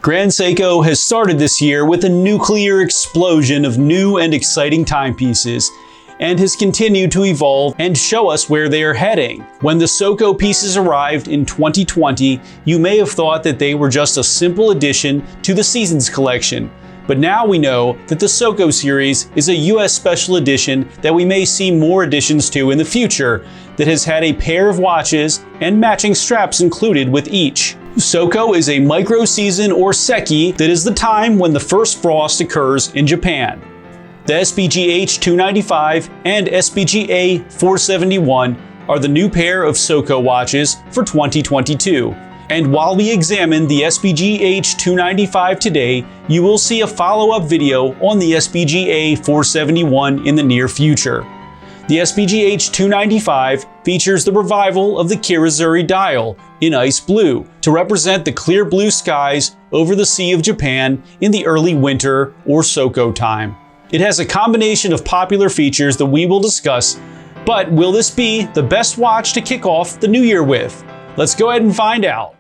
Grand Seiko has started this year with a nuclear explosion of new and exciting timepieces, and has continued to evolve and show us where they are heading. When the Soko pieces arrived in 2020, you may have thought that they were just a simple addition to the Seasons collection. But now we know that the Soko series is a US special edition that we may see more additions to in the future, that has had a pair of watches and matching straps included with each. Soko is a micro-season or sekki that is the time when the first frost occurs in Japan. The SBGH295 and SBGA471 are the new pair of Soko watches for 2022. And while we examine the SBGH295 today, you will see a follow-up video on the SBGA471 in the near future. The SBGH295 features the revival of the Kira-Zuri dial in ice blue to represent the clear blue skies over the Sea of Japan in the early winter or Soko time. It has a combination of popular features that we will discuss, but will this be the best watch to kick off the new year with? Let's go ahead and find out.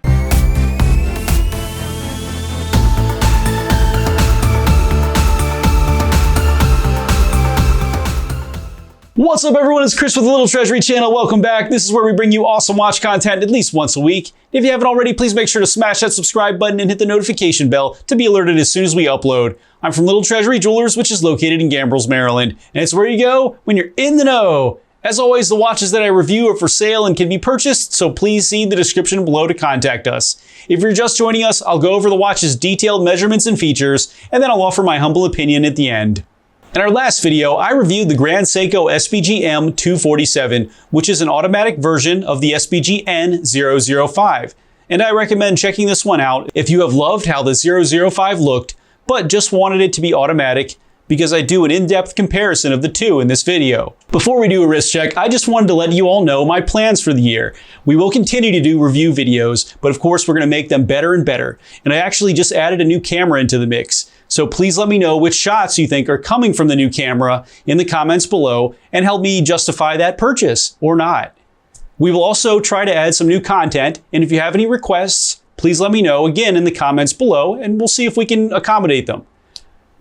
What's up everyone, it's Chris with the Little Treasury channel. Welcome back. This is where we bring you awesome watch content at least once a week. If you haven't already, please make sure to smash that subscribe button and hit the notification bell to be alerted as soon as we upload. I'm from Little Treasury Jewelers, which is located in Gambrills, Maryland, and it's where you go when you're in the know. As always, the watches that I review are for sale and can be purchased, so please see the description below to contact us. If you're just joining us, I'll go over the watch's detailed measurements and features, and then I'll offer my humble opinion at the end. In our last video, I reviewed the Grand Seiko SBGM247, which is an automatic version of the SBGN005. And I recommend checking this one out if you have loved how the 005 looked, but just wanted it to be automatic, because I do an in-depth comparison of the two in this video. Before we do a wrist check, I just wanted to let you all know my plans for the year. We will continue to do review videos, but of course we're going to make them better and better. And I actually just added a new camera into the mix. So please let me know which shots you think are coming from the new camera in the comments below and help me justify that purchase or not. We will also try to add some new content, and if you have any requests, please let me know again in the comments below and we'll see if we can accommodate them.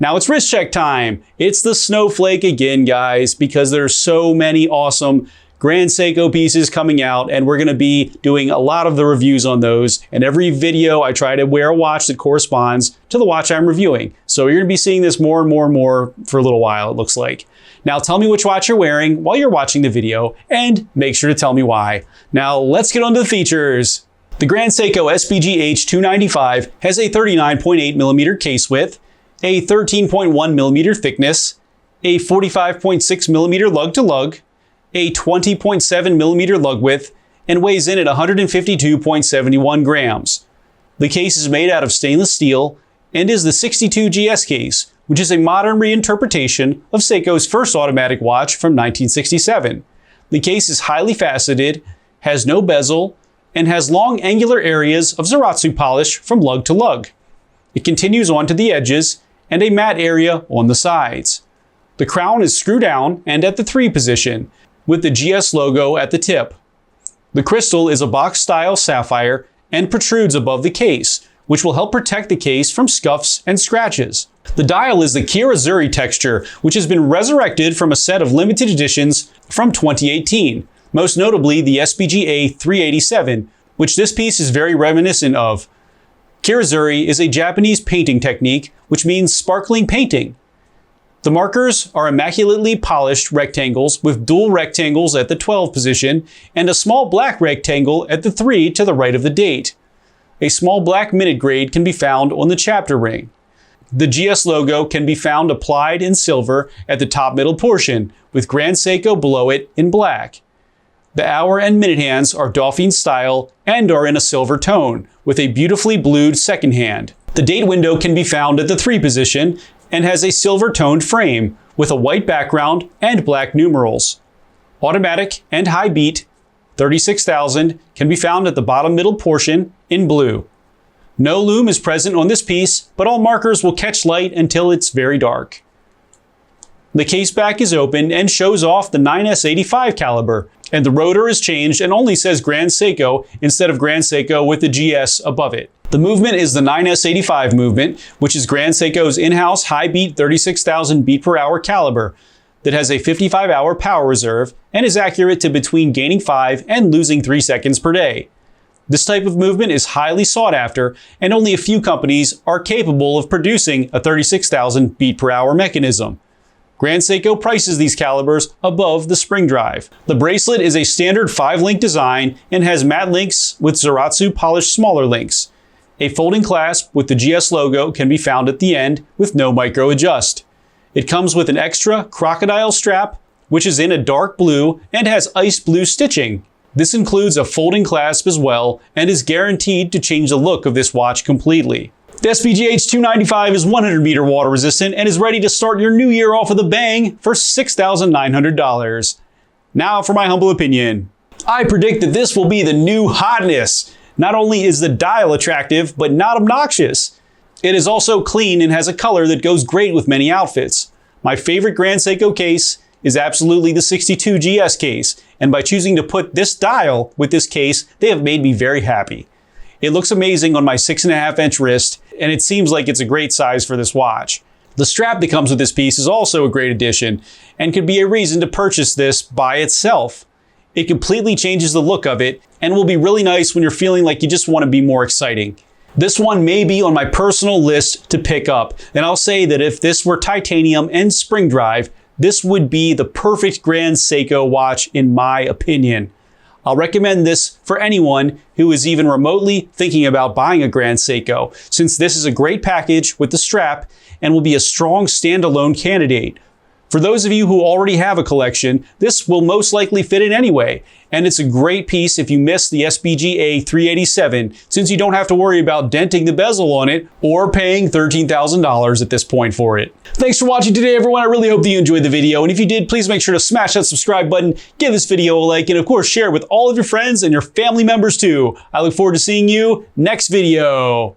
Now it's wrist check time. It's the snowflake again, guys, because there's so many awesome Grand Seiko pieces coming out, and we're going to be doing a lot of the reviews on those. And every video I try to wear a watch that corresponds to the watch I'm reviewing. So you're going to be seeing this more and more and more for a little while, it looks like. Now tell me which watch you're wearing while you're watching the video, and make sure to tell me why. Now let's get on to the features. The Grand Seiko SBGH295 has a 39.8mm case width, a 13.1mm thickness, a 45.6mm lug-to-lug, a 20.7mm lug width, and weighs in at 152.71 grams. The case is made out of stainless steel and is the 62GS case, which is a modern reinterpretation of Seiko's first automatic watch from 1967. The case is highly faceted, has no bezel, and has long angular areas of Zaratsu polish from lug to lug. It continues on to the edges and a matte area on the sides. The crown is screw down and at the 3 position, with the GS logo at the tip. The crystal is a box-style sapphire and protrudes above the case, which will help protect the case from scuffs and scratches. The dial is the Kira-Zuri texture, which has been resurrected from a set of limited editions from 2018, most notably the SBGA387, which this piece is very reminiscent of. Kirazuri is a Japanese painting technique, which means sparkling painting. The markers are immaculately polished rectangles with dual rectangles at the 12 position and a small black rectangle at the 3 to the right of the date. A small black minute grade can be found on the chapter ring. The GS logo can be found applied in silver at the top middle portion, with Grand Seiko below it in black. The hour and minute hands are Dauphine style and are in a silver tone, with a beautifully blued second hand. The date window can be found at the 3 position and has a silver-toned frame with a white background and black numerals. Automatic and high beat 36,000 can be found at the bottom middle portion in blue. No lume is present on this piece, but all markers will catch light until it's very dark. The case back is open and shows off the 9S85 caliber, And the rotor is changed and only says Grand Seiko instead of Grand Seiko with the GS above it. The movement is the 9S85 movement, which is Grand Seiko's in-house high-beat 36,000 beat per hour caliber that has a 55-hour power reserve and is accurate to between gaining 5 and losing 3 seconds per day. This type of movement is highly sought after, and only a few companies are capable of producing a 36,000 beat per hour mechanism. Grand Seiko prices these calibers above the spring drive. The bracelet is a standard 5-link design and has matte links with Zaratsu polished smaller links. A folding clasp with the GS logo can be found at the end with no micro adjust. It comes with an extra crocodile strap, which is in a dark blue and has ice blue stitching. This includes a folding clasp as well and is guaranteed to change the look of this watch completely. The SBGH295 is 100 meter water resistant and is ready to start your new year off with a bang for $6,900. Now for my humble opinion. I predict that this will be the new hotness. Not only is the dial attractive, but not obnoxious. It is also clean and has a color that goes great with many outfits. My favorite Grand Seiko case is absolutely the 62 GS case, and by choosing to put this dial with this case, they have made me very happy. It looks amazing on my 6.5-inch wrist, and it seems like it's a great size for this watch. The strap that comes with this piece is also a great addition, and could be a reason to purchase this by itself. It completely changes the look of it, and will be really nice when you're feeling like you just want to be more exciting. This one may be on my personal list to pick up, and I'll say that if this were titanium and spring drive, this would be the perfect Grand Seiko watch in my opinion. I'll recommend this for anyone who is even remotely thinking about buying a Grand Seiko, since this is a great package with the strap and will be a strong standalone candidate. For those of you who already have a collection, this will most likely fit in anyway, and it's a great piece if you miss the SBGA 387, since you don't have to worry about denting the bezel on it or paying $13,000 at this point for it. Thanks for watching today, everyone. I really hope that you enjoyed the video, and if you did, please make sure to smash that subscribe button, give this video a like, and of course share with all of your friends and your family members too. I look forward to seeing you next video.